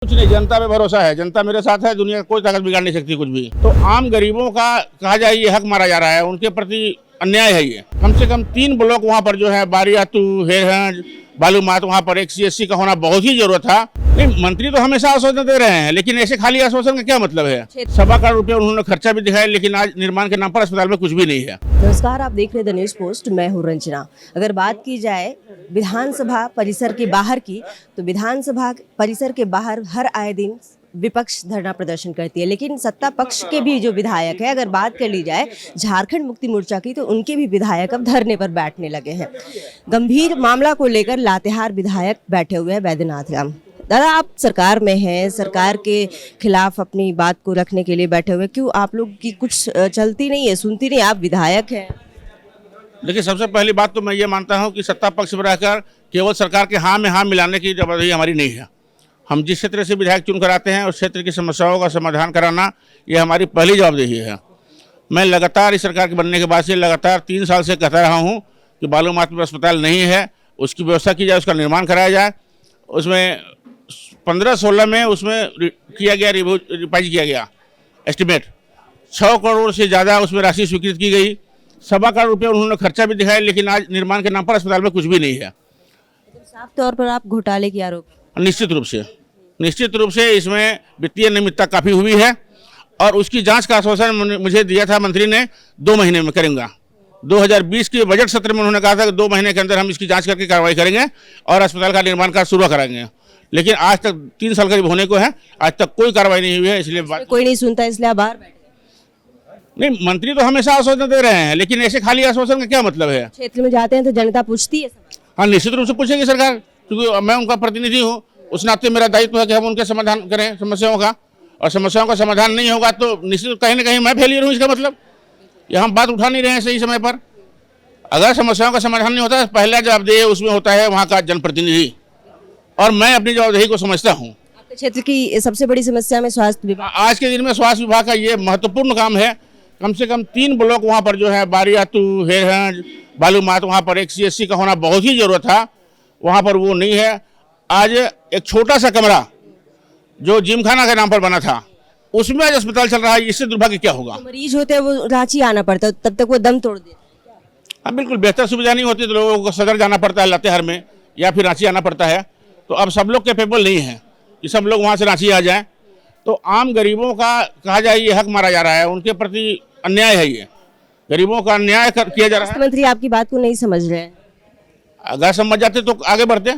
कुछ नहीं, जनता पे भरोसा है। जनता मेरे साथ है, दुनिया कोई ताकत बिगाड़ नहीं सकती कुछ भी। तो आम गरीबों का कहा जाए ये हक मारा जा रहा है, उनके प्रति अन्याय है ये। कम से कम 3 ब्लॉक वहाँ पर जो है बारियातू, हेरहंज, बालूमाथ, वहाँ पर एक CSC का होना बहुत ही जरूरत था। नहीं, मंत्री तो हमेशा आश्वासन दे रहे हैं, लेकिन ऐसे खाली आश्वासन का क्या मतलब है। 1.25 करोड़ रुपए उन्होंने खर्चा भी दिखाया, लेकिन आज निर्माण के नाम पर अस्पताल में कुछ भी नहीं है। नमस्कार, आप देख रहे हैं द न्यूज़ पोस्ट। मैं हूं रंजना। अगर बात की जाए विधानसभा परिसर के बाहर की, तो विधानसभा परिसर के बाहर हर आए दिन विपक्ष धरना प्रदर्शन करती है, लेकिन सत्ता पक्ष के भी जो विधायक है, अगर बात कर ली जाए झारखंड मुक्ति मोर्चा की, तो उनके भी विधायक अब धरने पर बैठने लगे हैं। गंभीर मामला को लेकर लातेहार विधायक बैठे हुए हैं बैद्यनाथ राम। दादा, आप सरकार में हैं, सरकार के खिलाफ अपनी बात को रखने के लिए बैठे हुए, क्यों आप लोग की कुछ चलती नहीं है, सुनती नहीं? आप विधायक हैं। देखिए, सबसे पहली बात तो मैं ये मानता हूँ कि सत्ता पक्ष में रहकर केवल सरकार के हाँ में हाँ मिलाने की जवाबदेही हमारी नहीं है। हम जिस क्षेत्र से विधायक चुन कर आते हैं उस क्षेत्र की समस्याओं का समाधान कराना ये हमारी पहली जवाबदेही है। मैं लगातार इस सरकार के बनने के बाद से लगातार 3 साल से कहता रहा हूँ कि बालूमाथ में अस्पताल नहीं है, उसकी व्यवस्था की जाए, उसका निर्माण कराया जाए। उसमें 15-16 में उसमें किया गया रिवाइज किया गया एस्टिमेट, 6 करोड़ से ज़्यादा उसमें राशि स्वीकृत की गई। 1.25 करोड़ रुपये उन्होंने खर्चा भी दिखाया, लेकिन आज निर्माण के नाम पर अस्पताल में कुछ भी नहीं है। साफ तौर पर आप घोटाले की आरोप। निश्चित रूप से इसमें वित्तीय अनियमितता काफ़ी हुई है, और उसकी जांच का आश्वासन मुझे दिया था मंत्री ने 2 महीने में करेंगे। 2020 के बजट सत्र में उन्होंने कहा था कि 2 महीने के अंदर हम इसकी जांच करके कार्रवाई करेंगे और अस्पताल का निर्माण कार्य शुरू कराएंगे। लेकिन आज तक 3 साल करीब होने को है, आज तक कोई कार्रवाई नहीं हुई है। इसलिए कोई नहीं सुनता, इसलिए आप बाहर बैठे। नहीं, मंत्री तो हमेशा आश्वासन दे रहे हैं, लेकिन ऐसे खाली आश्वासन का क्या मतलब है। क्षेत्र में जाते हैं तो जनता पूछती है। हाँ, निश्चित रूप से पूछेगी सरकार, क्योंकि मैं उनका प्रतिनिधि हूँ। उस नाते मेरा दायित्व है कि हम उनके समाधान करें समस्याओं का, और समस्याओं का समाधान नहीं होगा तो निश्चित कहीं ना कहीं मैं फेलियर हूँ। इसका मतलब ये हम बात उठा नहीं रहे हैं सही समय पर। अगर समस्याओं का समाधान नहीं होता, पहला जवाबदेही उसमें होता है वहाँ का जनप्रतिनिधि, और मैं अपनी जवाबदेही को समझता हूँ। आपके क्षेत्र की सबसे बड़ी समस्या में स्वास्थ्य विभाग, आज के दिन में स्वास्थ्य विभाग का ये महत्वपूर्ण काम है। कम से कम 3 ब्लॉक वहाँ पर जो है बारियातू, हेरहंज, बालूमाथ, वहाँ पर एक CSC का होना बहुत ही जरूरत था, वहाँ पर वो नहीं है। आज एक छोटा सा कमरा जो जिम खाना के नाम पर बना था, उसमें आज अस्पताल चल रहा है। इससे दुर्भाग्य क्या होगा। मरीज होते हैं वो रांची आना पड़ता है, तब तक वो दम तोड़ देते हैं। हाँ बिल्कुल, बेहतर सुविधा नहीं होती तो लोगों को सदर जाना पड़ता है, लातेहार में, या फिर रांची आना पड़ता है। तो अब सब लोग कैपेबल नहीं है कि सब लोग वहाँ से रांची आ जाएं। तो आम गरीबों का कहा जाए ये हक मारा जा रहा है, उनके प्रति अन्याय है। ये गरीबों का अन्याय किया जा रहा है। मंत्री आपकी बात को नहीं समझ रहे हैं। अगर समझ जाते तो आगे बढ़ते।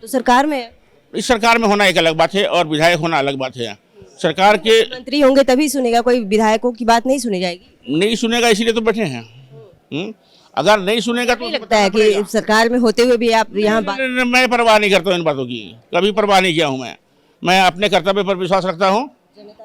तो सरकार में है। इस सरकार में होना एक अलग बात है और विधायक होना अलग बात है। सरकार के मंत्री होंगे तभी सुनेगा, कोई विधायकों की बात नहीं सुनी जाएगी। नहीं सुनेगा, इसीलिए तो बैठे हैं। अगर नहीं सुनेगा तो लगता है कि सरकार में होते हुए भी आप यहाँ मैं परवाह नहीं करता हूँ इन बातों की, कभी परवाह नहीं किया हूँ। मैं अपने कर्तव्य पर विश्वास रखता हूँ,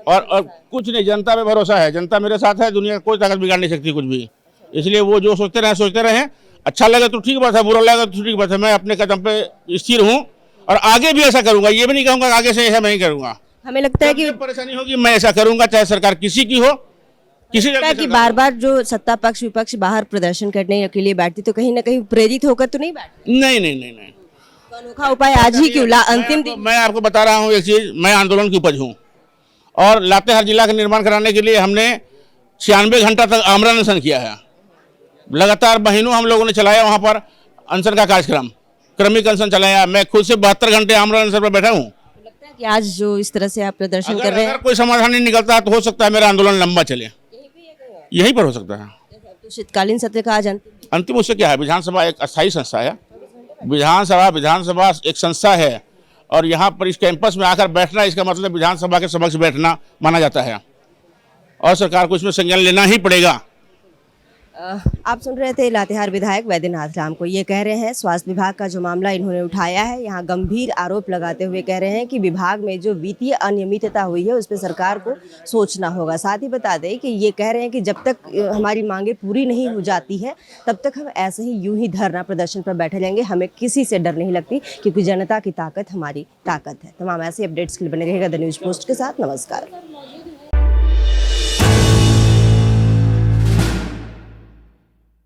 और कुछ नहीं, जनता पे भरोसा है। जनता मेरे साथ है, दुनिया कोई ताकत बिगाड़ नहीं सकती कुछ भी। इसलिए वो जो सोचते रहे। अच्छा लगे तो ठीक बात है, बुरा लगे तो ठीक बात है। मैं अपने कदम पे स्थिर हूँ और आगे भी ऐसा करूँगा। ये भी नहीं कहूँगा आगे से ऐसा नहीं करूँगा। हमें लगता है कि परेशानी होगी मैं ऐसा करूँगा, चाहे सरकार किसी की हो, किसी कि बार बार जो सत्ता पक्ष विपक्ष बाहर प्रदर्शन करने के लिए बैठती, तो कहीं ना कहीं प्रेरित होकर तो नहीं बैठती। नहीं। तो अनोखा उपाय आज ही क्यों? अंतिम दिन मैं आपको बता रहा हूँ एक चीज, मैं आंदोलन की उपज हूँ, और लातेहार जिला का निर्माण कराने के लिए हमने 96 घंटा तक आमरण अनशन किया है। लगातार महीनों हम लोगों ने चलाया वहाँ पर अनशन का कार्यक्रम, क्रमिक अनशन चलाया। मैं खुद से 72 घंटे आमरण अनशन पर बैठा हूँ। लगता है कि आज जो इस तरह से आप प्रदर्शन कर रहे हैं, अगर कोई समाधान नहीं निकलता तो हो सकता है मेरा आंदोलन लंबा चले, यहीं पर हो सकता है। तो शीतकालीन सत्र का आज अंतिम उससे क्या है, विधानसभा एक अस्थायी संस्था है। विधानसभा एक संस्था है, और यहाँ पर इस कैंपस में आकर बैठना, इसका मतलब विधानसभा के समक्ष बैठना माना जाता है, और सरकार को इसमें संज्ञान लेना ही पड़ेगा। आप सुन रहे थे लातेहार विधायक बैद्यनाथ राम को। ये कह रहे हैं स्वास्थ्य विभाग का जो मामला इन्होंने उठाया है, यहाँ गंभीर आरोप लगाते हुए कह रहे हैं कि विभाग में जो वित्तीय अनियमितता हुई है उस पर सरकार को सोचना होगा। साथ ही बता दें कि ये कह रहे हैं कि जब तक हमारी मांगे पूरी नहीं हो जाती है तब तक हम ऐसे ही यूं ही धरना प्रदर्शन पर बैठे रहेंगे। हमें किसी से डर नहीं लगती, क्योंकि जनता की ताकत हमारी ताकत है। तमाम ऐसे अपडेट्स के लिए बने रहेगा द न्यूज़ पोस्ट के साथ। नमस्कार।